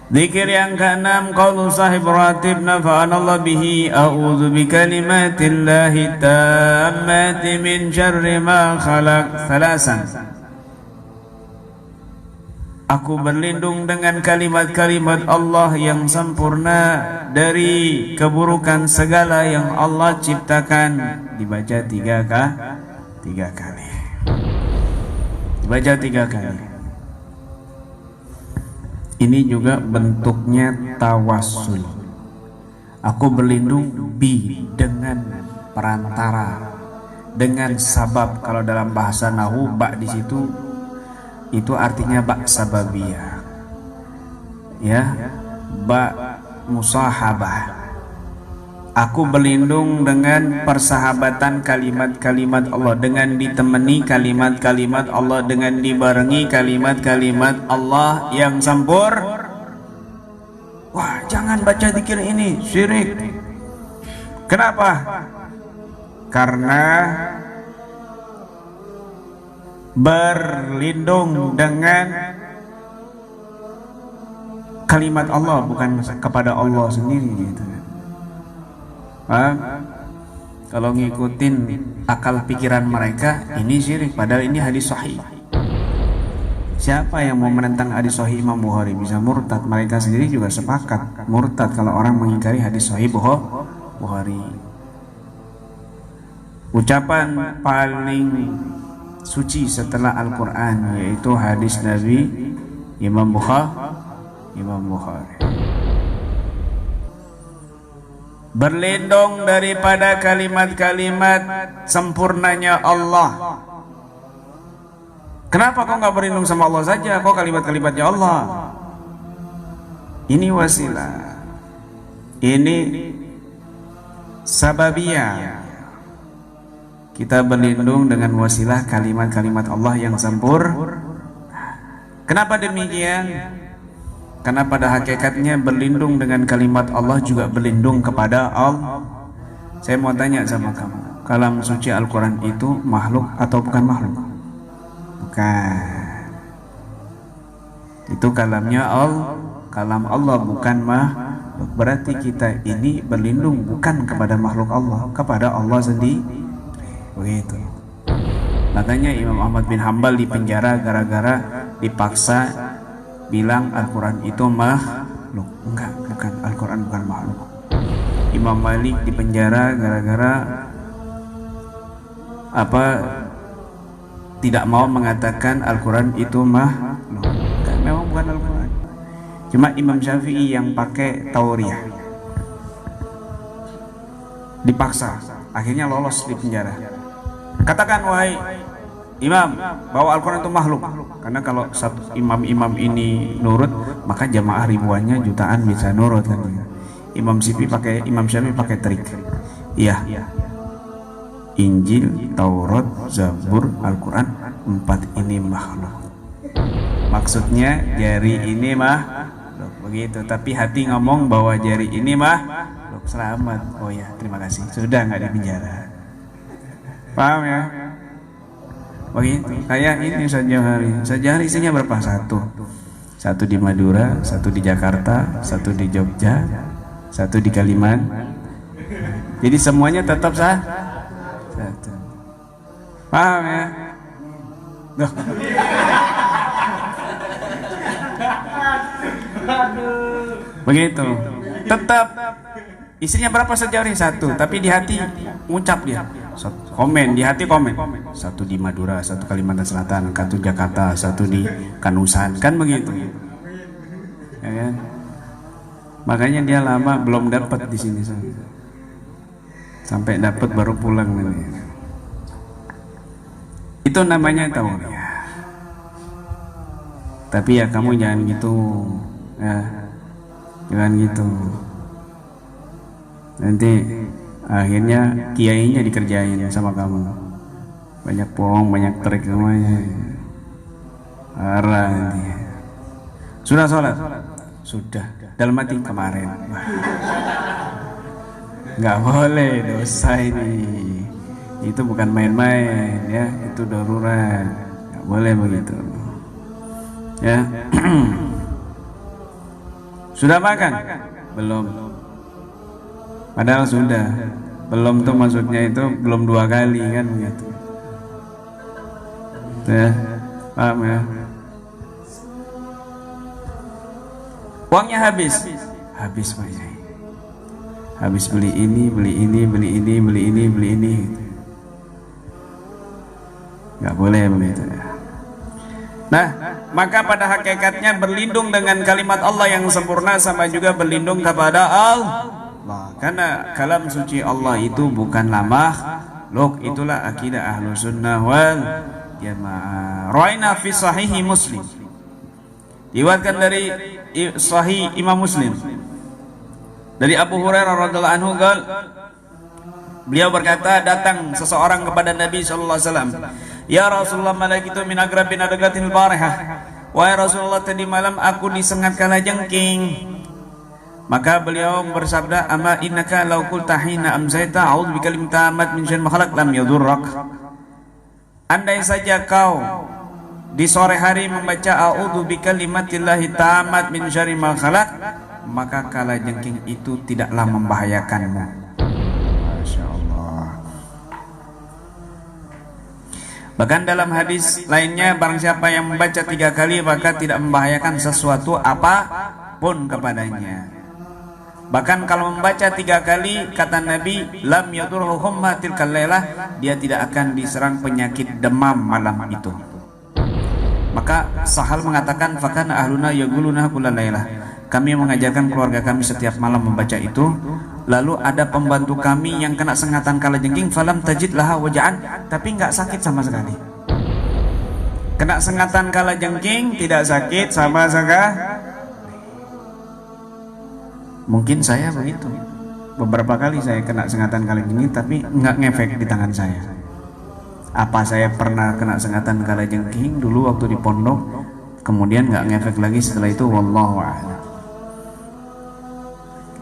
Zikir yang keenam, qaulu sahib ratib nafa'anallah bihi, a'udzu bikalimatillahi tammati min syarri ma khalaq. Salasan. Aku berlindung dengan kalimat-kalimat Allah yang sempurna dari keburukan segala yang Allah ciptakan. Dibaca tiga kali. Dibaca 3 kali. Ini juga bentuknya tawassul. Aku berlindung dengan perantara, dengan sabab. Kalau dalam bahasa nahwu, ba di situ itu artinya ba sababiyah. Ya, ba musahabah. Aku berlindung dengan persahabatan kalimat-kalimat Allah, dengan ditemani kalimat-kalimat Allah, dengan dibarengi kalimat-kalimat Allah yang sempur. Wah, jangan baca zikir ini, syirik. Kenapa? Karena berlindung dengan kalimat Allah, bukan kepada Allah sendiri gitu. Kalau ngikutin akal pikiran mereka, ini syirik, padahal ini hadis sahih. Siapa yang mau menentang hadis sahih Imam Bukhari bisa murtad. Mereka sendiri juga sepakat murtad kalau orang mengingkari hadis sahih Bukhari. Ucapan paling suci setelah Al-Quran yaitu hadis Nabi Imam Bukhari. Berlindung daripada kalimat-kalimat sempurnanya Allah. Kenapa kau nggak berlindung sama Allah saja? Kau kalimat-kalimatnya Allah. Ini wasilah. Ini sababiyah. Kita berlindung dengan wasilah kalimat-kalimat Allah yang sempurna. Kenapa demikian? Karena pada hakikatnya berlindung dengan kalimat Allah juga berlindung kepada Allah. Saya mau tanya sama kamu, kalam suci Al-Quran itu makhluk atau bukan makhluk? Bukan. Itu kalamnya Allah. Kalam Allah bukan makhluk. Berarti kita ini berlindung bukan kepada makhluk Allah, kepada Allah sendiri. Begitu. Makanya Imam Ahmad bin Hanbal dipenjara gara-gara dipaksa bilang Al-Quran itu makhluk. Enggak, bukan, Al-Quran bukan makhluk. Imam Malik dipenjara gara-gara tidak mau mengatakan Al-Quran itu makhluk. Enggak, memang bukan Al-Quran. Cuma Imam Syafi'i yang pakai tauriyah dipaksa, akhirnya lolos di penjara. Katakan wahai Imam, bahwa Al-Quran itu makhluk. Karena kalau satu imam-imam ini nurut, maka jamaah ribuannya jutaan bisa nurut kan. Imam Syafi'i pakai trik. Iya. Injil, Taurat, Zabur, Al-Quran, 4 ini makhluk. Maksudnya jari ini makhluk, begitu. Tapi hati ngomong bahwa jari ini makhluk. Selamat. Oh ya, terima kasih. Sudah nggak di penjara. Paham ya? Begitu. Kayak ini Sajari isinya berapa? Satu di Madura, satu di Jakarta, satu di Jogja, satu di Kalimantan. Jadi semuanya tetap satu. Paham ya? Duh. Begitu. Tetap isinya berapa Sajari? 1, tapi di hati ngucap dia. Komen di hati, komen. 1 di Madura, 1 Kalimantan Selatan, 1 Jakarta, 1 di Kanusan, kan begitu. Ya kan? Makanya dia lama belum dapat di sini sampai dapat baru pulang nanti. Itu namanya tauriyah. Tapi ya kamu jangan gitu, ya, jangan gitu. Nanti akhirnya kiainya dikerjain sama kamu. Banyak bohong, banyak trik semuanya. Parah nanti. Sudah sholat? Sudah. Dalam hati kemarin. Nggak boleh, dosa ini. Itu bukan main-main ya, itu darurat. Nggak boleh begitu. Ya. Sudah makan? Belum. Padahal sudah. Belum tuh maksudnya itu belum 2 kali kan begitu. Ya, paham ya? Uangnya habis. Habis Pak Yai. Habis beli ini, beli ini, beli ini, beli ini, beli ini. Nggak boleh begitu ya. Nah, maka pada hakikatnya berlindung dengan kalimat Allah yang sempurna sama juga berlindung kepada Allah. Karena kalam suci Allah itu bukanlah makhluk. Itulah akidah Ahlus Sunnah wal Jamaah. Raina fi sahihi Muslim. Diriwayatkan dari Sahih Imam Muslim. Dari Abu Hurairah radhiyallahu anhu beliau berkata, datang seseorang kepada Nabi sallallahu alaihi wasallam. Ya Rasulullah, malaikitu min agrabin adagatil barihah. Wahai Rasulullah, tadi malam aku disengat kalajengking. Maka beliau bersabda, ama innaka law qulta hina amsayta a'udzu bikalimati tammat min syarri ma khalaq lam yadurrak. Andai saja kau di sore hari membaca a'udzu bikalimatillahi tammat min syarri ma khalaq, maka kalajengking itu tidaklah membahayakanmu. Bahkan dalam hadis lainnya, barang siapa yang membaca 3 kali maka tidak membahayakan sesuatu apapun kepadanya. Bahkan kalau membaca 3 kali, kata Nabi, lam yadurhu humma tilkal lailah, dia tidak akan diserang penyakit demam malam itu. Maka Sahal mengatakan, fakana ahluna yaquluna kullal lailah. Kami mengajarkan keluarga kami setiap malam membaca itu. Lalu ada pembantu kami yang kena sengatan kalajengking, falam tajid laha waja'an, tapi nggak sakit sama sekali. Kena sengatan kalajengking tidak sakit sama sekali. Mungkin saya begitu. Beberapa kali saya kena sengatan kalajengking tapi nggak ngefek di tangan saya. Apa saya pernah kena sengatan kalajengking dulu waktu di pondok, kemudian nggak ngefek lagi setelah itu? Wallahu a'lam.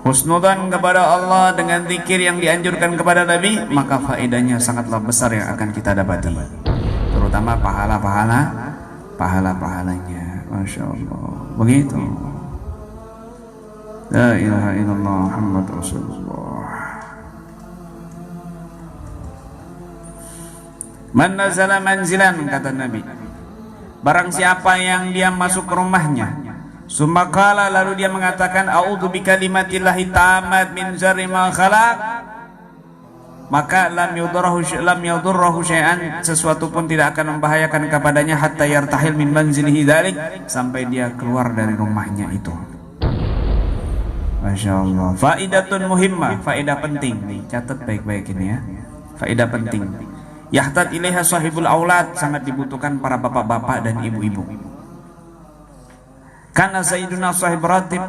Husnudzan kepada Allah dengan zikir yang dianjurkan kepada Nabi, maka faedahnya sangatlah besar yang akan kita dapati, terutama pahalanya. Masya Allah, begitu. La ilaha illallah Muhammad Rasulullah. Man nazala manzilan, kata Nabi, barang siapa yang dia masuk ke rumahnya, sumakala, lalu dia mengatakan a'udzu bikalimatillahi tammat min syarri ma khalaq, maka lam yadurruhu syai'an, sesuatu pun tidak akan membahayakan kepadanya, hatta yartahil min manzilihi dzalik, sampai dia keluar dari rumahnya itu. Masya Allah. Faidatun muhimmah, faedah penting nih, catat baik-baik ini ya. Faedah penting. Yahtat ilaiha sahibul aulad, sangat dibutuhkan para bapak-bapak dan ibu-ibu. Karena Sayyiduna Sahib Ratib,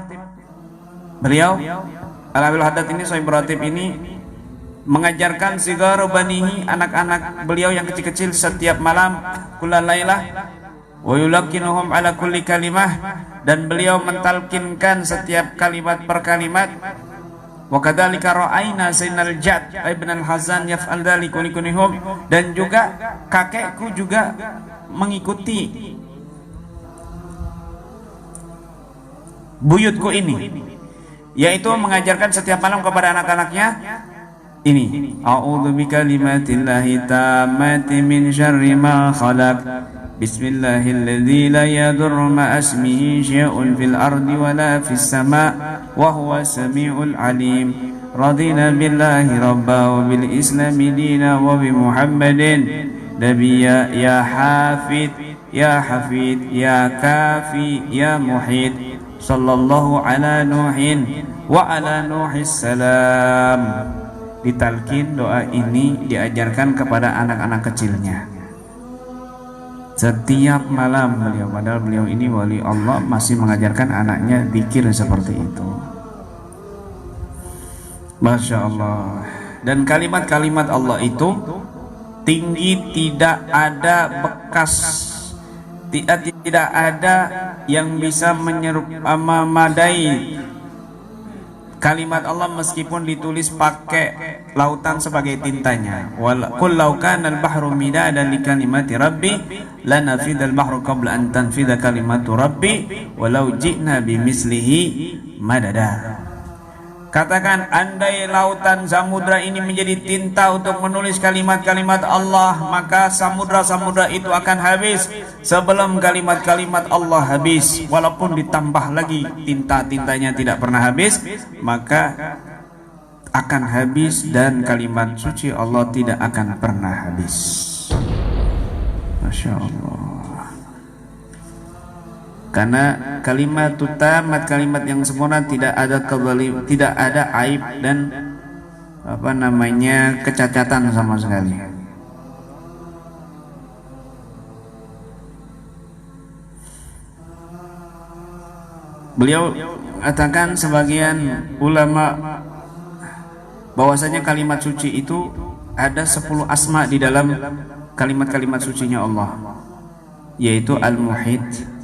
beliau Al-Abil Haddad ini, Sahib Ratib ini mengajarkan sigaru banihi, anak-anak beliau yang kecil-kecil, setiap malam kullal lailah wa yulaqqinuhum ala kulli kalimah, dan beliau mentalkinkan setiap kalimat per kalimat. Wa kadzalika ra'aina Sayyidina Al-Jad ibn Al-Hazan yaf'al dzalika likunihum, dan juga kakekku juga mengikuti buyutku ini, yaitu mengajarkan setiap malam kepada anak-anaknya ini, a'udzu bikalimatillahi tammati min syarri ma khalaq, bismillahilladzi la yadurru ma ismihi syai'un fil ardi wa la fis sama' wa huwa samiul alim, radina billahi rabba wa bil islami dina wa bi muhammadin nabiyya, ya hafid ya hafid ya kafi ya muhid, sallallahu ala nuhin wa ala nuhis salam. Ditalkin doa ini diajarkan kepada anak-anak kecilnya setiap malam beliau, padahal beliau ini wali Allah masih mengajarkan anaknya zikir seperti itu. Masya Allah. Dan kalimat-kalimat Allah itu tinggi, tidak ada bekas, tidak ada yang bisa memadai kalimat Allah meskipun ditulis pakai lautan sebagai tintanya. Qul law kana al-bahru midadan li kalimati rabbi lanafida al-bahru qabla an tanfida kalimatu rabbi walau ji'na bimislihi madada. Katakan, andai lautan samudra ini menjadi tinta untuk menulis kalimat-kalimat Allah, maka samudra-samudra itu akan habis sebelum kalimat-kalimat Allah habis. Walaupun ditambah lagi tinta-tintanya tidak pernah habis, maka akan habis dan kalimat suci Allah tidak akan pernah habis. Masya Allah. Karena kalimat tamat, kalimat yang sempurna, tidak ada tidak ada aib dan kecacatan sama sekali. Beliau katakan, sebagian ulama bahwasanya kalimat suci itu ada 10 asma di dalam kalimat-kalimat sucinya Allah, yaitu Al-Muhit.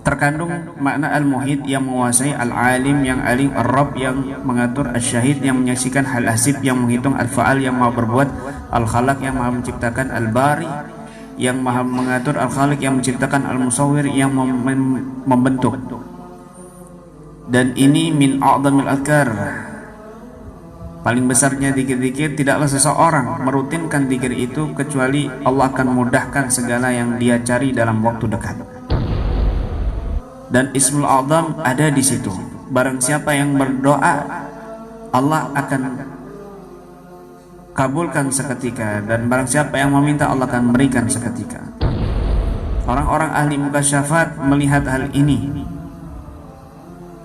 Terkandung makna Al-Muhit yang menguasai, Al-Alim yang alim, Ar-Rabb yang mengatur, Asy-Syahid yang menyaksikan, Al-Hasib yang menghitung, Al-Fa'al yang maha berbuat, Al-Khalaq yang maha menciptakan, Al-Bari yang maha mengatur, Al-Khaliq yang menciptakan, Al-Musawwir yang membentuk. Dan ini min a'dhamil adhkar, paling besarnya zikir-zikir. Tidaklah seseorang merutinkan zikir itu kecuali Allah akan mudahkan segala yang dia cari dalam waktu dekat. Dan Ismul A'zam ada di situ. Barang siapa yang berdoa, Allah akan kabulkan seketika, dan barang siapa yang meminta, Allah akan berikan seketika. Orang-orang ahli mukasyafat melihat hal ini,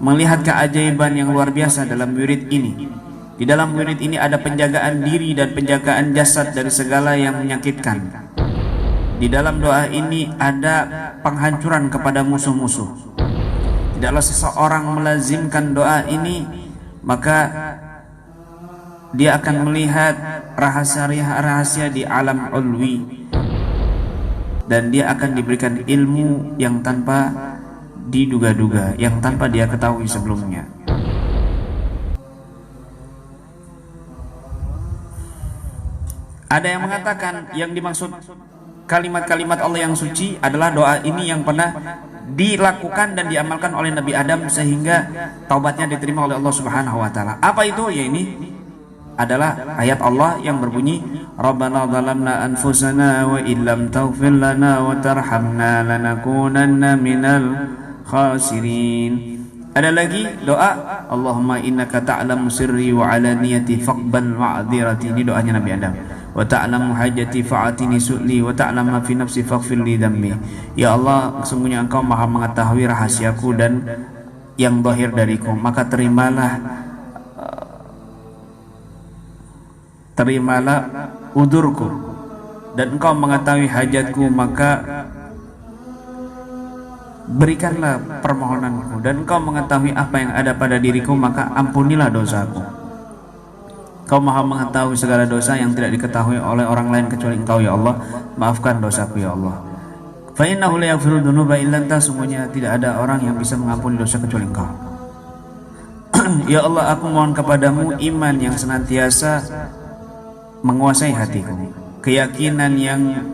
melihat keajaiban yang luar biasa dalam wirid ini. Di dalam wirid ini ada penjagaan diri dan penjagaan jasad dari segala yang menyakitkan. Di dalam doa ini ada penghancuran kepada musuh-musuh. Tidaklah seseorang melazimkan doa ini, maka dia akan melihat rahasia-rahasia di alam ulwi, dan dia akan diberikan ilmu yang tanpa diduga-duga, yang tanpa dia ketahui sebelumnya. Ada yang mengatakan yang dimaksud kalimat-kalimat Allah yang suci adalah doa ini yang pernah dilakukan dan diamalkan oleh Nabi Adam sehingga taubatnya diterima oleh Allah Subhanahu wa taala. Apa itu? Ya, ini adalah ayat Allah yang berbunyi, Rabbana zalamna anfusana wa illam taghfir lana wa tarhamna lanakunanna minal khasirin. Ada lagi doa, Allahumma innaka ta'lamu sirri wa alaniyati faqbal ma'dzirati. Ini doanya Nabi Adam. Wa ta'lamu hajati fa'atini su'li wa ta'lamu ma fi nafsi faghfir li dhanbi. Ya Allah, sesungguhnya Engkau Maha mengetahui rahasiaku dan yang zahir dariku, maka terimalah udurku, dan Engkau mengetahui hajatku, maka berikanlah permohonanku, dan Engkau mengetahui apa yang ada pada diriku, maka ampunilah dosaku. Kau Maha mengetahui segala dosa yang tidak diketahui oleh orang lain kecuali Engkau, ya Allah. Maafkan dosaku, ya Allah. Fa innahu la yaghfiru dzunuba illa anta. Sungguhnya tidak ada orang yang bisa mengampuni dosa kecuali Engkau. Ya Allah, aku mohon kepadamu iman yang senantiasa menguasai hatiku, keyakinan yang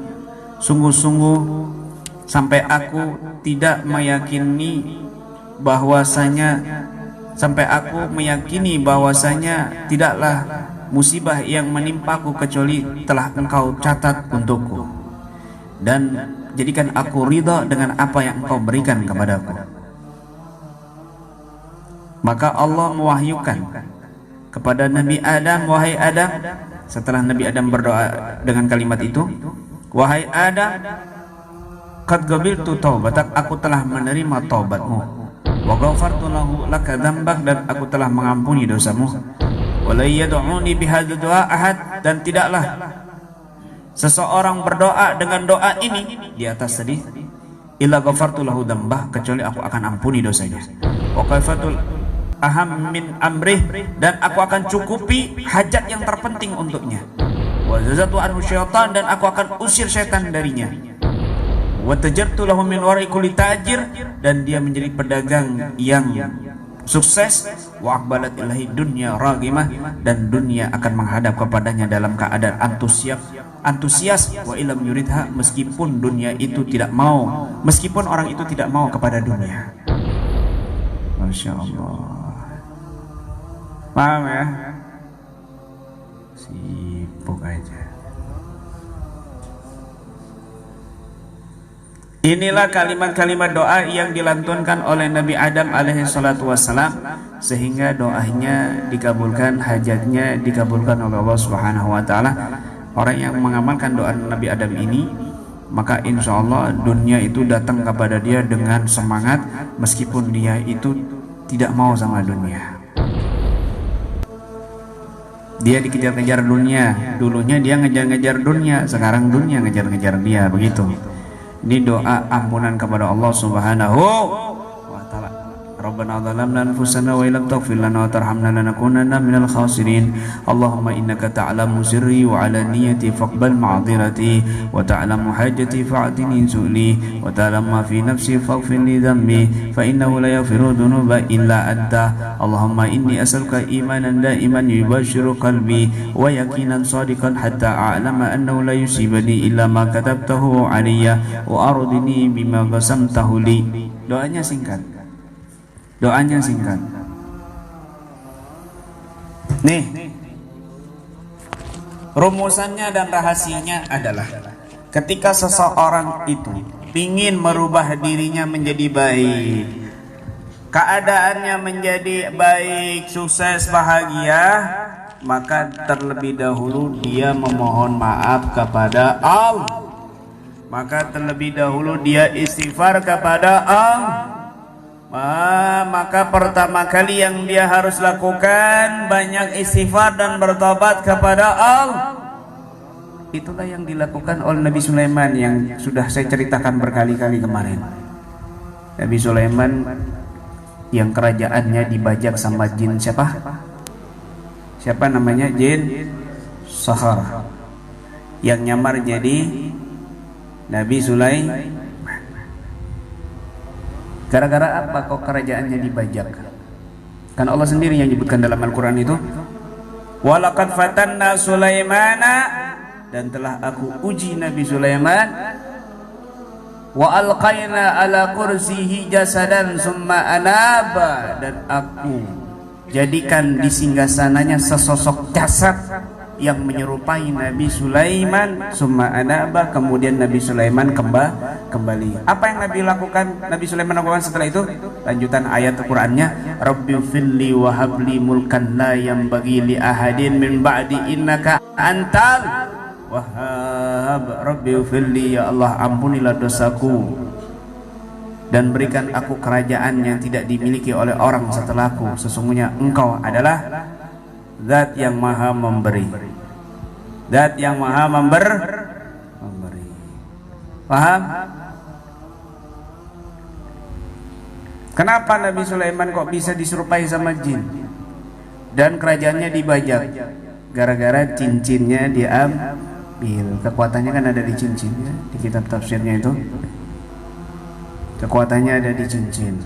sungguh-sungguh sampai aku tidak meyakini bahwasanya tidaklah musibah yang menimpaku kecuali telah Engkau catat untukku, dan jadikan aku ridha dengan apa yang Engkau berikan kepadaku. Maka Allah mewahyukan kepada Nabi Adam, wahai Adam, setelah Nabi Adam berdoa dengan kalimat itu, wahai Adam, qad qabiltu taubatak, aku telah menerima taubatmu. Wa ghafartu lahu laka dzambak, dan aku telah mengampuni dosamu. Wa la yad'uni bihadza du'a ahad, dan tidaklah seseorang berdoa dengan doa ini di atas tadi, illa ghafartu lahu dzambah, kecuali aku akan ampuni dosanya. Wa kaifatul aham min amrih, dan aku akan cukupi hajat yang terpenting untuknya. Wa zazatu anhu syaitan, dan aku akan usir syaitan darinya. wa tajartu lahu min wara'i kulli tajir, dan dia menjadi pedagang yang sukses. Wa aqbalat ilahi dunya raghimah, dan dunia akan menghadap kepadanya dalam keadaan antusias. Wa ilam yuridha, meskipun dunia itu tidak mau, meskipun orang itu tidak mau kepada dunia. Masya Allah. Paham ya? Sibuk aja. Inilah kalimat-kalimat doa yang dilantunkan oleh Nabi Adam alaihi salatu wassalam, sehingga doanya dikabulkan, hajatnya dikabulkan oleh Allah Subhanahu wa taala. Orang yang mengamalkan doa Nabi Adam ini, maka insya Allah dunia itu datang kepada dia dengan semangat, meskipun dia itu tidak mau sama dunia. Dia dikejar-kejar dunia, dulunya dia ngejar-ngejar dunia, sekarang dunia ngejar-ngejar dia, begitu. Ini doa ampunan kepada Allah Subhanahu wa taala. Rabbana zalamna anfusana wa illam taghfir lana wa tarhamna lanakunanna minal khasirin. Allahumma innaka ta'lamu sirri wa alaniyati faqbal ma'dhirati wa ta'lamu hajati fa'tini su'li wa ta'lamu ma fi nafsi faghfir li dhanbi fa innahu la yaghfiru dhunuba illa anta. Allahumma inni as'aluka imanan da'iman yubashiru qalbi wa yaqinan sadiqan hatta a'lama annahu la yusibani illa ma katabtahu alayya wa ardini bima qasamtahu li. Doanya singkat. Doanya singkat. Nih, rumusannya dan rahasianya adalah ketika seseorang itu ingin merubah dirinya menjadi baik, keadaannya menjadi baik, sukses, bahagia, maka terlebih dahulu dia memohon maaf kepada Allah. Maka terlebih dahulu dia istighfar kepada Allah. Maka pertama kali yang dia harus lakukan banyak istighfar dan bertobat kepada Allah. Itulah yang dilakukan oleh Nabi Sulaiman yang sudah saya ceritakan berkali-kali kemarin. Nabi Sulaiman yang kerajaannya dibajak sama jin siapa? Siapa namanya? Jin Sahara, yang nyamar jadi Nabi Sulaiman. Gara-gara apa kok kerajaannya dibajak? Kan Allah sendiri yang menyebutkan dalam Al-Quran itu, walaqad fatanna Sulaimana, dan telah aku uji Nabi Sulaiman, wa alqaina ala kursihi jasadan summa anaba, dan aku jadikan di singgasananya sesosok jasad yang menyerupai Nabi Sulaiman, summa anaba, kemudian Nabi Sulaiman kembali. Apa yang Nabi lakukan? Nabi Sulaiman lakukan setelah itu, lanjutan ayat Al-Qur'annya, Rabbi filli wa habli mulkan la yanbaghi li ahadin min ba'di innaka antal wahhab. Rabbi filli, ya Allah ampunilah dosaku dan berikan aku kerajaan yang tidak dimiliki oleh orang setelahku. Sesungguhnya Engkau adalah Zat yang maha memberi, Zat yang maha memberi. Paham? Kenapa Nabi Sulaiman kok bisa diserupai sama jin dan kerajaannya dibajak? Gara-gara cincinnya diambil. Kekuatannya kan ada di cincinnya, di kitab tafsirnya itu kekuatannya ada di cincin.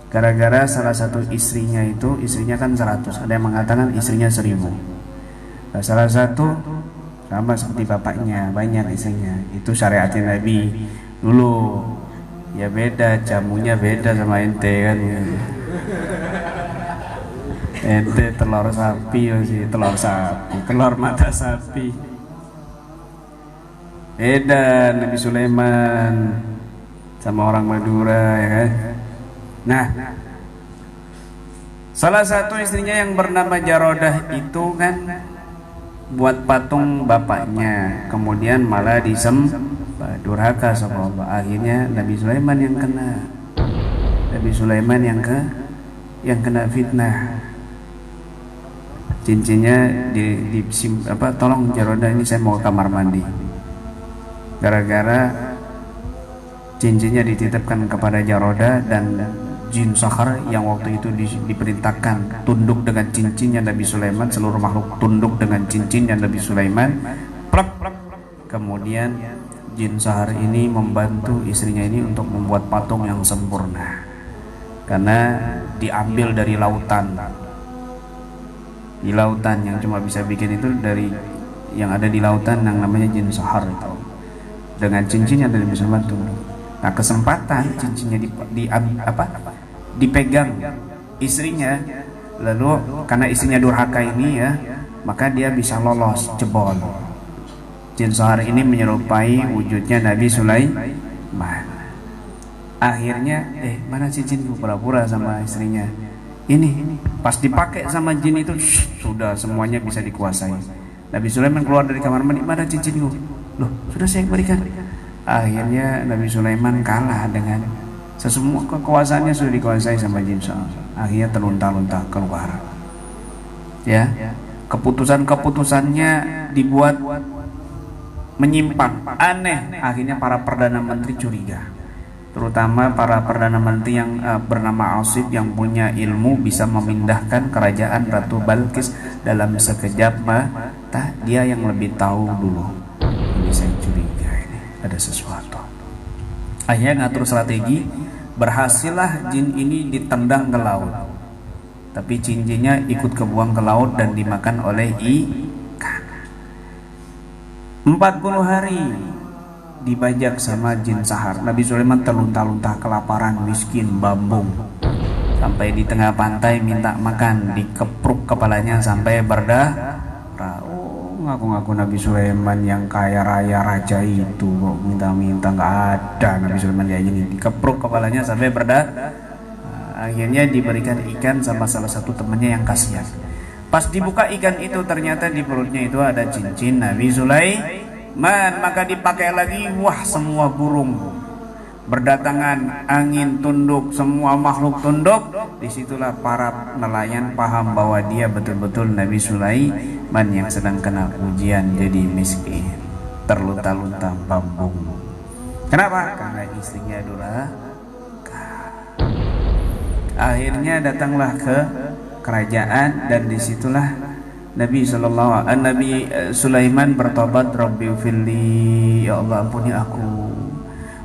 Gara-gara salah satu istrinya itu, istrinya kan 100, ada yang mengatakan istrinya 1000. Nah, salah satu sama seperti bapaknya, banyak istrinya. Itu syariatnya Nabi dulu. Ya beda, jamunya beda sama ente kan. Ente telur sapi sih, telur mata sapi. Beda Nabi Sulaiman sama orang Madura, ya kan. Nah, salah satu istrinya yang bernama Jarodah itu kan buat patung bapaknya, kemudian malah disembah, durhaka sama Allah. Akhirnya Nabi Sulaiman yang kena, Nabi Sulaiman yang kena fitnah. Cincinnya tolong Jarodah, ini saya mau ke kamar mandi. Gara-gara cincinnya dititipkan kepada Jarodah, dan jin Sahar yang waktu itu diperintahkan tunduk dengan cincinnya Nabi Sulaiman, seluruh makhluk tunduk dengan cincinnya Nabi Sulaiman. Plak. Kemudian jin sahar ini membantu istrinya ini untuk membuat patung yang sempurna, karena diambil dari lautan. Di lautan yang cuma bisa bikin itu dari yang ada di lautan yang namanya jin sahar itu. Dengan cincinnya dari bisa bantu. Nah, kesempatan cincinnya dipegang istrinya, lalu karena istrinya durhaka ini ya, maka dia bisa lolos jebol. Jin sahar ini menyerupai wujudnya Nabi Sulaiman. Akhirnya mana cincinku, pura-pura sama istrinya. Ini pas dipakai sama jin itu sudah semuanya bisa dikuasai. Nabi Sulaiman keluar dari kamar mandi, mana cincinku? Loh, sudah saya berikan. Akhirnya Nabi Sulaiman kalah dengan semua kekuasaannya sudah dikuasai sama jin sahar. Akhirnya terlunta-lunta keluar. Ya, keputusan-keputusannya dibuat menyimpang, aneh. Akhirnya para perdana menteri curiga, terutama para perdana menteri yang bernama Asif yang punya ilmu bisa memindahkan kerajaan Ratu Balkis dalam sekejap mata. Dia yang lebih tahu dulu. Ini saya curiga ini ada sesuatu. Akhirnya ngatur strategi, berhasillah jin ini ditendang ke laut, tapi cincinnya ikut kebuang ke laut dan dimakan oleh ikan. 40 hari dibajak sama jin sahar. Nabi Sulaiman terlunta-lunta kelaparan, miskin, bambung. Sampai di tengah pantai minta makan, dikepruk kepalanya sampai berdarah. Ngaku-ngaku Nabi Sulaiman yang kaya raya raja itu kok minta-minta, nggak ada Nabi Sulaiman kayak gini. Dikepruk kepalanya sampai berdarah. Akhirnya diberikan ikan sama salah satu temannya yang kasihan. Pas dibuka ikan itu ternyata di perutnya itu ada cincin Nabi Sulaiman. Maka dipakai lagi, wah semua burung berdatangan, angin tunduk, semua makhluk tunduk. Disitulah para nelayan paham bahwa dia betul-betul Nabi Sulaiman yang sedang kena ujian jadi miskin, terlunta-lunta bambung. Kenapa? Karena istrinya durhaka. Akhirnya datanglah ke kerajaan dan disitulah Nabi Sulaiman bertobat, Rabbi firli, ya Allah ampuni aku,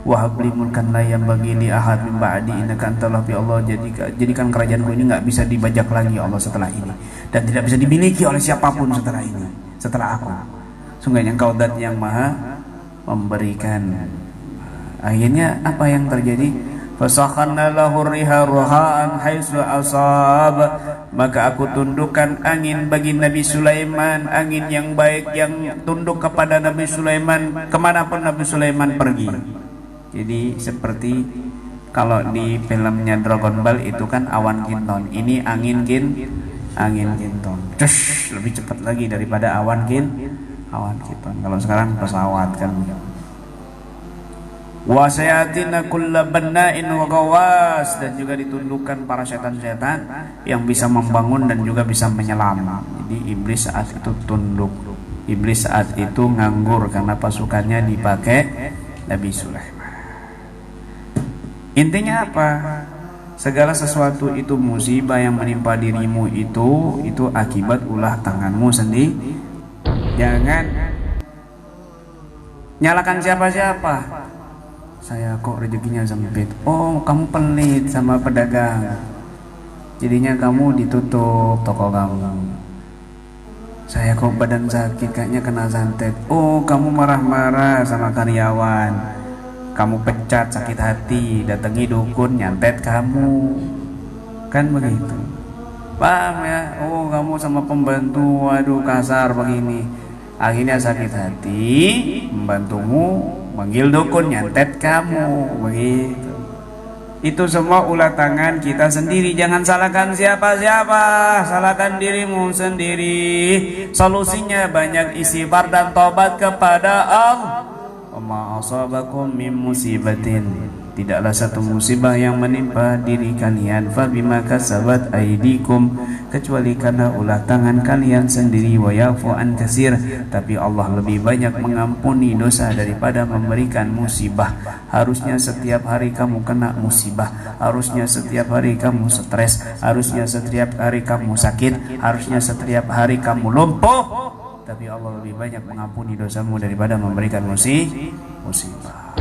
wahabli mulkan la yanbaghi li ahad min ba'di innaka antal wahhab. Ya Allah, jadikan kerajaanku ini nggak bisa dibajak lagi ya Allah setelah ini, dan tidak bisa dimiliki oleh siapapun setelah ini, setelah aku. Sungguhnya Engkau zat yang maha memberikan. Akhirnya apa yang terjadi? Fasakharna lahu riha ruhaan haitsu asab. Maka aku tundukkan angin bagi Nabi Sulaiman, angin yang baik yang tunduk kepada Nabi Sulaiman kemanapun Nabi Sulaiman pergi. Jadi seperti kalau di filmnya Dragon Ball itu kan awan kinton, ini angin kinton. Cus, lebih cepat lagi daripada awan kinton. Kalau sekarang pesawat kan. Wa sayatina kulla banna'in wa gawas, dan juga ditundukkan para setan-setan yang bisa membangun dan juga bisa menyelam. Jadi iblis saat itu tunduk, iblis saat itu nganggur karena pasukannya dipakai Nabi Sulaiman. Intinya apa? Segala sesuatu itu musibah yang menimpa dirimu itu akibat ulah tanganmu sendiri. Jangan nyalakan siapa-siapa. Saya kok rezekinya sempit. Oh, kamu pelit sama pedagang, jadinya kamu ditutup toko kamu. Saya kok badan sakit, kayaknya kena santet. Oh, kamu marah-marah sama karyawan, kamu pecat, sakit hati, datangi dukun, nyantet kamu. Kan begitu. Paham ya? Oh, kamu sama pembantu, waduh kasar begini. Akhirnya sakit hati, pembantumu manggil dukun, nyantet kamu, begitu. Itu semua ulah tangan kita sendiri. Jangan salahkan siapa-siapa, salahkan dirimu sendiri. Solusinya banyak istighfar dan tobat kepada Allah. Wa ma asabakum min musibatin, tidaklah satu musibah yang menimpa diri kalian fa bima kasabat aydikum, kecuali karena ulah tangan kalian sendiri. Wa yafu an katsir, tapi Allah lebih banyak mengampuni dosa daripada memberikan musibah. Harusnya setiap hari kamu kena musibah, harusnya setiap hari kamu stres, harusnya setiap hari kamu sakit, harusnya setiap hari kamu lumpuh. tapi Allah lebih banyak mengampuni dosamu daripada memberikan musibah.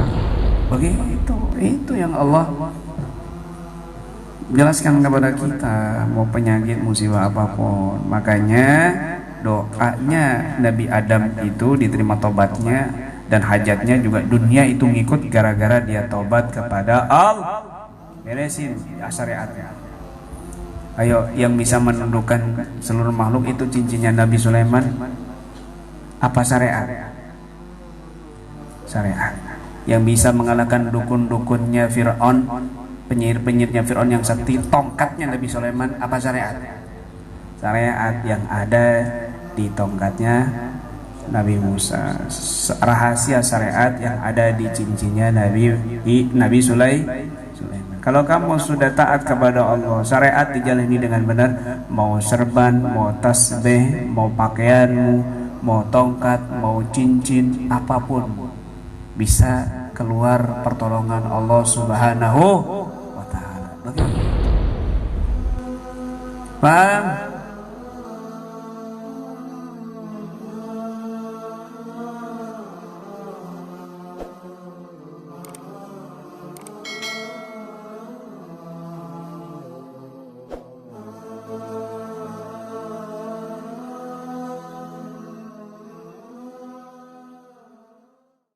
Begitu, itu yang Allah jelaskan kepada kita. Mau penyakit, musibah apapun, makanya doanya Nabi Adam itu diterima tobatnya, dan hajatnya juga dunia itu ngikut gara-gara dia tobat kepada Allah. Beresin syariatnya. Ayo, yang bisa menundukkan seluruh makhluk itu cincinnya Nabi Sulaiman. Apa syariat? Syariat. Yang bisa mengalahkan dukun-dukunnya Fir'aun, penyihir-penyihirnya Fir'aun yang sakti, tongkatnya Nabi Sulaiman. Apa syariat? Syariat yang ada di tongkatnya Nabi Musa. Rahasia syariat yang ada di cincinnya Nabi Sulaiman. Kalau kamu sudah taat kepada Allah, syariat dijalani dengan benar, mau serban, mau tasbih, mau pakaianmu, mau tongkat, mau cincin, apapun bisa keluar pertolongan Allah Subhanahu wa ta'ala. Paham?